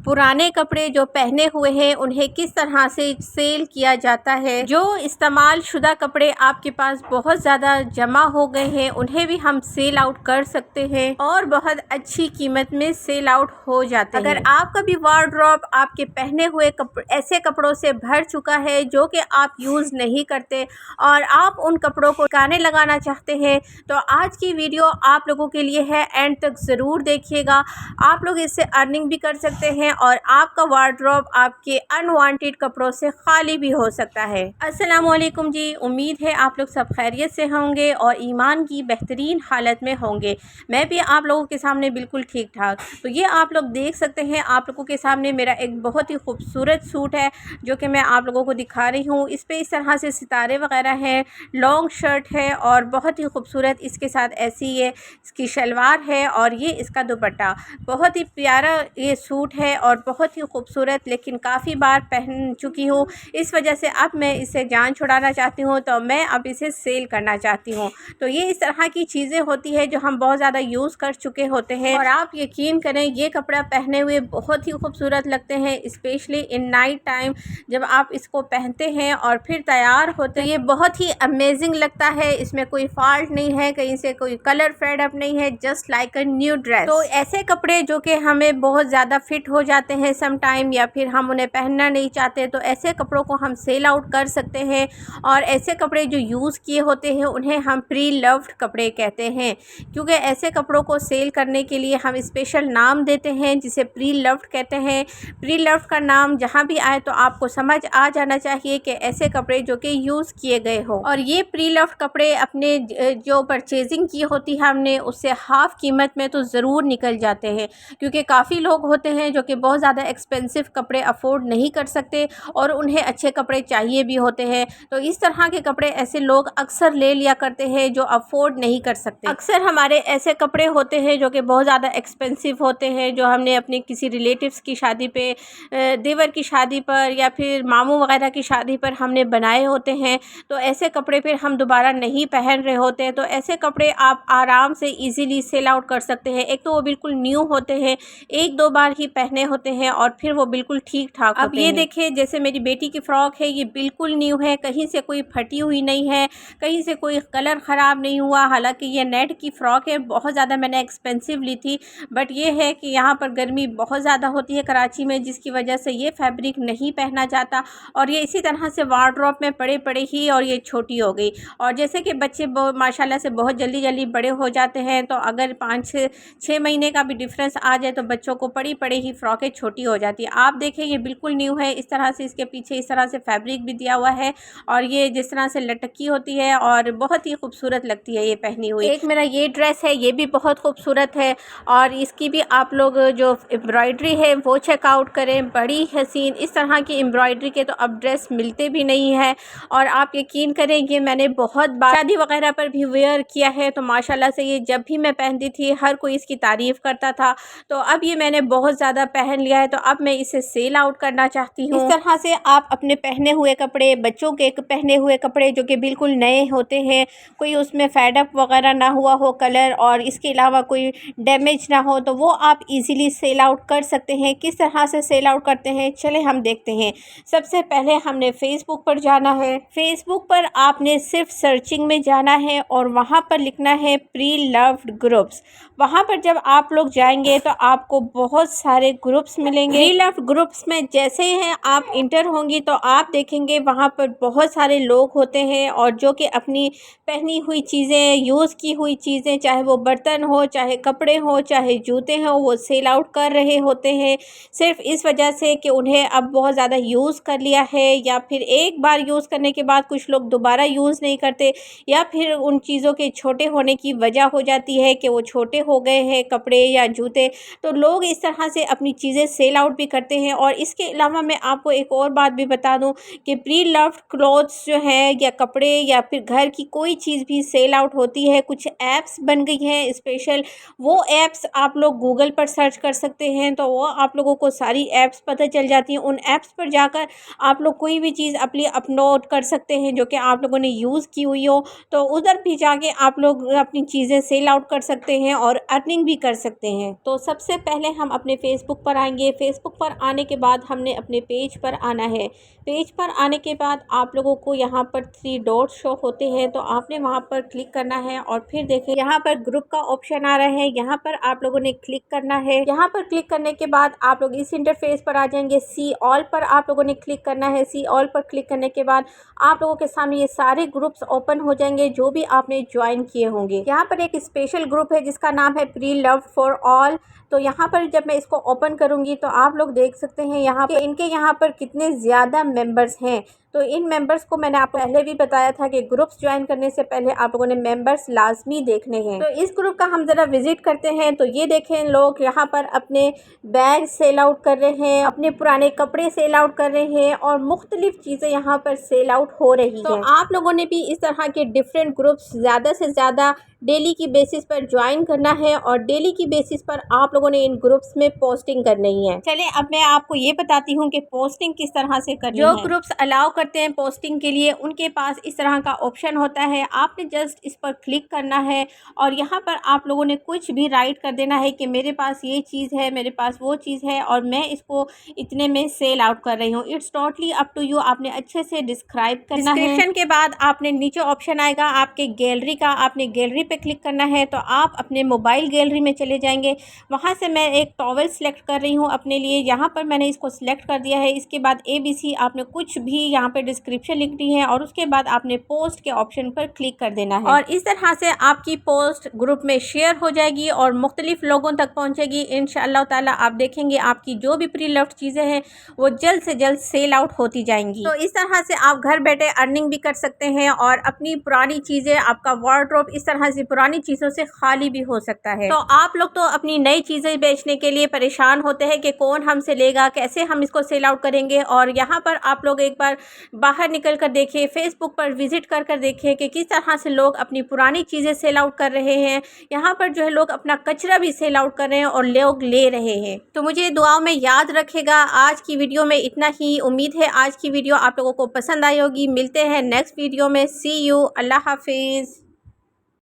पुराने कपड़े जो पहने हुए हैं उन्हें किस तरह से सेल किया जाता है। जो इस्तेमाल शुदा कपड़े आपके पास बहुत ज़्यादा जमा हो गए हैं उन्हें भी हम सेल आउट कर सकते हैं और बहुत अच्छी कीमत में सेल आउट हो जाते हैं। अगर आपका भी वार्डरोब आपके पहने हुए ऐसे कपड़ों से भर चुका है जो कि आप यूज़ नहीं करते और आप उन कपड़ों को ठिकाने लगाना चाहते हैं तो आज की वीडियो आप लोगों के लिए है, एंड तक ज़रूर देखिएगा। आप लोग इससे अर्निंग भी कर सकते हैं और आपका वार्डरोब आपके अनवांटेड कपड़ों से खाली भी हो सकता है। अस्सलाम वालेकुम जी, उम्मीद है आप लोग सब खैरियत से होंगे और ईमान की बेहतरीन हालत में होंगे। मैं भी आप लोगों के सामने बिल्कुल ठीक ठाक। तो ये आप लोग देख सकते हैं, आप लोगों के सामने मेरा एक बहुत ही खूबसूरत सूट है जो कि मैं आप लोगों को दिखा रही हूँ। इस पर इस तरह से सितारे वगैरह हैं, लॉन्ग शर्ट है और बहुत ही खूबसूरत इसके साथ ऐसी ये इसकी शलवार है और ये इसका दुपट्टा। बहुत ही प्यारा ये सूट है और बहुत ही खूबसूरत, लेकिन काफ़ी बार पहन चुकी हूँ, इस वजह से अब मैं इसे जान छुड़ाना चाहती हूँ तो मैं अब इसे सेल करना चाहती हूँ। तो ये इस तरह की चीज़ें होती है जो हम बहुत ज़्यादा यूज़ कर चुके होते हैं और आप यकीन करें ये कपड़ा पहने हुए बहुत ही खूबसूरत लगते हैं, स्पेशली इन नाइट टाइम जब आप इसको पहनते हैं और फिर तैयार होते हैं। ये बहुत ही अमेजिंग लगता है, इसमें कोई फॉल्ट नहीं है, कहीं से कोई कलर फेड अप नहीं है, just like a new dress. तो ऐसे कपड़े जो कि हमें बहुत ज़्यादा फिट हो जाते हैं सम टाइम या फिर हम उन्हें पहनना नहीं चाहते तो ऐसे कपड़ों को हम सेल आउट कर सकते हैं। और ऐसे कपड़े जो यूज़ किए होते हैं उन्हें हम प्री लव्ड कपड़े कहते हैं, क्योंकि ऐसे कपड़ों को सेल करने के लिए हम स्पेशल नाम देते हैं जिसे प्री लव्ड कहते हैं। प्री लव्ड का नाम जहाँ भी आए तो आपको समझ आ जाना चाहिए कि ऐसे कपड़े जो कि यूज़ किए गए हो। और ये प्री लव्ड कपड़े अपने जो परचेजिंग की होती है हमने उससे हाफ़ कीमत में तो ज़रूर निकल जाते हैं, क्योंकि काफ़ी लोग होते हैं जो कि बहुत ज़्यादा एक्सपेंसिव कपड़े अफोर्ड नहीं कर सकते और उन्हें अच्छे कपड़े चाहिए भी होते हैं। तो इस तरह के कपड़े ऐसे लोग अक्सर ले लिया करते हैं जो अफोर्ड नहीं कर सकते। अक्सर हमारे ऐसे कपड़े होते हैं जो कि बहुत ज़्यादा एक्सपेंसिव होते हैं, जो हमने अपने किसी रिलेटिव्स की शादी पे, देवर की शादी पर या फिर मामू वगैरह की शादी पर हमने बनाए होते हैं। तो ऐसे कपड़े फिर हम दोबारा नहीं पहन रहे होते हैं, तो ऐसे कपड़े आप आराम से इजीली सेल आउट कर सकते हैं। एक तो वो बिल्कुल न्यू होते हैं, एक दो बार ही पहने होते हैं और फिर वो बिल्कुल ठीक ठाक होते हैं। अब ये देखिए, जैसे मेरी बेटी की फ़्रॉक है, ये बिल्कुल न्यू है, कहीं से कोई फटी हुई नहीं है, कहीं से कोई कलर ख़राब नहीं हुआ। हालांकि ये नेट की फ़्रॉक है, बहुत ज़्यादा मैंने एक्सपेंसिव ली थी, बट ये है कि यहाँ पर गर्मी बहुत ज़्यादा होती है कराची में, जिसकी वजह से ये फैब्रिक नहीं पहना जाता और ये इसी तरह से वार्डरोब में पड़े पड़े ही और ये छोटी हो गई। और जैसे कि बच्चे माशाल्लाह से बहुत जल्दी जल्दी बड़े हो जाते हैं, तो अगर 5-6 महीने का भी डिफरेंस आ जाए तो बच्चों को पड़ी पड़े ही फ़्रॉकें छोटी हो जाती है। आप देखें ये बिल्कुल न्यू है, इस तरह से इसके पीछे इस तरह से फैब्रिक भी दिया हुआ है और ये जिस तरह से लटकी होती है और बहुत ही खूबसूरत लगती है ये पहनी हुई। एक मेरा ये ड्रेस है, ये भी बहुत खूबसूरत है और इसकी भी आप लोग जो एम्ब्रॉयडरी है वो चेकआउट करें, बड़ी हसीन। इस तरह की एम्ब्रॉयडरी के तो अब ड्रेस मिलते भी नहीं है और आप यकीन करें ये मैंने बहुत बार शादी वगैरह पर भी वेयर किया है, तो माशाल्लाह से ये जब भी मैं पहनती थी हर कोई इसकी तारीफ़ करता था। तो अब ये मैंने बहुत ज़्यादा पहन लिया है, तो अब मैं इसे सेल आउट करना चाहती हूँ। इस तरह से आप अपने पहने हुए कपड़े, बच्चों के पहने हुए कपड़े जो कि बिल्कुल नए होते हैं, कोई उसमें फैडअप वगैरह ना हुआ हो कलर और इसके अलावा कोई डैमेज ना हो, तो वो आप इजीली सेल आउट कर सकते हैं। किस तरह से सेल आउट करते हैं चले हम देखते हैं। सबसे पहले हमने फेसबुक पर जाना है। फेसबुक पर आपने सिर्फ सर्चिंग में जाना है और वहाँ पर लिखना है प्री लव्ड ग्रुप्स। वहाँ पर जब आप लोग जाएंगे तो आपको बहुत सारे ग्रुप्स मिलेंगे। प्री लव्ड ग्रुप्स में जैसे ही आप इंटर होंगी तो आप देखेंगे वहाँ पर बहुत सारे लोग होते हैं और जो कि अपनी पहनी हुई चीज़ें, यूज़ की हुई चीज़ें, चाहे वो बर्तन हो, चाहे कपड़े हो, चाहे जूते हों, वो सेल आउट कर रहे होते हैं। सिर्फ इस वजह से कि उन्हें अब बहुत ज़्यादा यूज़ कर लिया है या फिर एक बार यूज़ करने के बाद कुछ लोग दोबारा यूज़ नहीं करते, या फिर उन चीज़ों के छोटे होने की वजह हो जाती है कि वो छोटे हो गए हैं कपड़े या जूते, तो लोग इस तरह से अपनी चीज़ें सेल आउट भी करते हैं। और इसके अलावा मैं आपको एक और बात भी बता दूं कि प्री लव्ड क्लोथ्स जो हैं या कपड़े या फिर घर की कोई चीज़ भी सेल आउट होती है। कुछ ऐप्स बन गई हैं स्पेशल, वो ऐप्स आप लोग गूगल पर सर्च कर सकते हैं तो वो आप लोगों को सारी ऐप्स पता चल जाती हैं। उन ऐप्स पर जाकर आप लोग कोई भी चीज़ अपनी अपलोड कर सकते हैं जो कि आप लोगों ने यूज़ की हुई हो, तो उधर भी जाके आप लोग अपनी चीज़ें सेल आउट कर सकते हैं और अर्निंग भी कर सकते हैं। तो सबसे पहले हम अपने फेसबुक पर आएंगे। फेसबुक पर आने के बाद हमने अपने पेज पर आना है। पेज पर आने के बाद आप लोगों को यहाँ पर 3 डॉट शो होते हैं, तो आपने वहाँ पर क्लिक करना है और फिर देखें यहाँ पर ग्रुप का ऑप्शन आ रहा है, यहाँ पर आप लोगों ने क्लिक करना है। यहाँ पर क्लिक करने के बाद आप लोग इस इंटरफेस पर आ जाएंगे। सी ऑल पर आप लोगों ने क्लिक करना है। सी ऑल पर क्लिक करने के बाद आप लोगों के सामने ये सारे ग्रुप्स ओपन हो जाएंगे जो भी आपने ज्वाइन किए होंगे। यहाँ पर एक स्पेशल ग्रुप है जिसका नाम है प्री लव्ड फॉर ऑल। तो यहाँ पर जब मैं इसको ओपन करूँगी तो आप लोग देख सकते हैं यहाँ पे इनके यहाँ पर कितने ज़्यादा मेंबर्स हैं। तो इन मेंबर्स को मैंने आपको पहले भी बताया था कि ग्रुप्स ज्वाइन करने से पहले आप लोगों ने मेंबर्स लाजमी देखने हैं। तो इस ग्रुप का हम ज़रा विजिट करते हैं। तो ये देखें, लोग यहाँ पर अपने बैग सेल आउट कर रहे हैं, अपने पुराने कपड़े सेल आउट कर रहे हैं और मुख्तलिफ चीज़ें यहाँ पर सेल आउट हो रही हैं। तो आप लोगों ने भी इस तरह के डिफरेंट ग्रुप्स ज़्यादा से ज़्यादा डेली की बेसिस पर ज्वाइन करना है और डेली की बेसिस पर आप लोगों ने इन ग्रुप्स में पोस्टिंग करनी है। चलिए अब मैं आपको ये बताती हूँ कि पोस्टिंग किस तरह से करनी है। जो ग्रुप्स अलाउ करते हैं पोस्टिंग के लिए उनके पास इस तरह का ऑप्शन होता है। आपने जस्ट इस पर क्लिक करना है और यहाँ पर आप लोगों ने कुछ भी राइट कर देना है कि मेरे पास ये चीज़ है, मेरे पास वो चीज़ है और मैं इसको इतने में सेल आउट कर रही हूँ। It's totally up to you. आपने अच्छे से डिस्क्राइब करना है। डिस्क्रिप्शन के बाद आपने नीचे ऑप्शन आएगा आपके गैलरी का, आपने गैलरी पे क्लिक करना है। तो आप अपने मोबाइल गैलरी में चले जाएंगे। वहाँ से मैं एक टॉवल सेलेक्ट कर रही हूँ अपने लिए। यहाँ पर मैंने इसको सिलेक्ट कर दिया है। इसके बाद ABC आपने कुछ भी यहाँ पे डिस्क्रिप्शन लिखनी है और उसके बाद आपने पोस्ट के ऑप्शन पर क्लिक कर देना है और इस तरह से आपकी पोस्ट ग्रुप में शेयर हो जाएगी और मुख्तलिफ लोगों तक पहुँचेगी। इंशाअल्लाह ताला आप देखेंगे आपकी जो भी प्री लव्ड चीज़ें हैं वो जल्द से जल्द सेल आउट होती जाएंगी। तो इस तरह से आप घर बैठे अर्निंग भी कर सकते हैं और अपनी पुरानी चीज़ें, आपका वार्डरोब इस तरह से पुरानी चीज़ों से खाली भी हो सकता है। तो आप लोग तो अपनी नई चीज़ें बेचने के लिए परेशान होते हैं कि कौन हमसे लेगा, कैसे हम इसको सेल आउट करेंगे। और यहाँ पर आप लोग एक बार बाहर निकल कर देखिए, फेसबुक पर विजिट कर कर देखिए कि किस तरह से लोग अपनी पुरानी चीज़ें सेल आउट कर रहे हैं। यहाँ पर जो है लोग अपना कचरा भी सेल आउट कर रहे हैं और लोग ले रहे हैं। तो मुझे दुआओं में याद रखेगा। आज की वीडियो में इतना ही। उम्मीद है आज की वीडियो आप लोगों को पसंद आई होगी। मिलते हैं नेक्स्ट वीडियो में। सी यू। अल्लाह हाफिज़।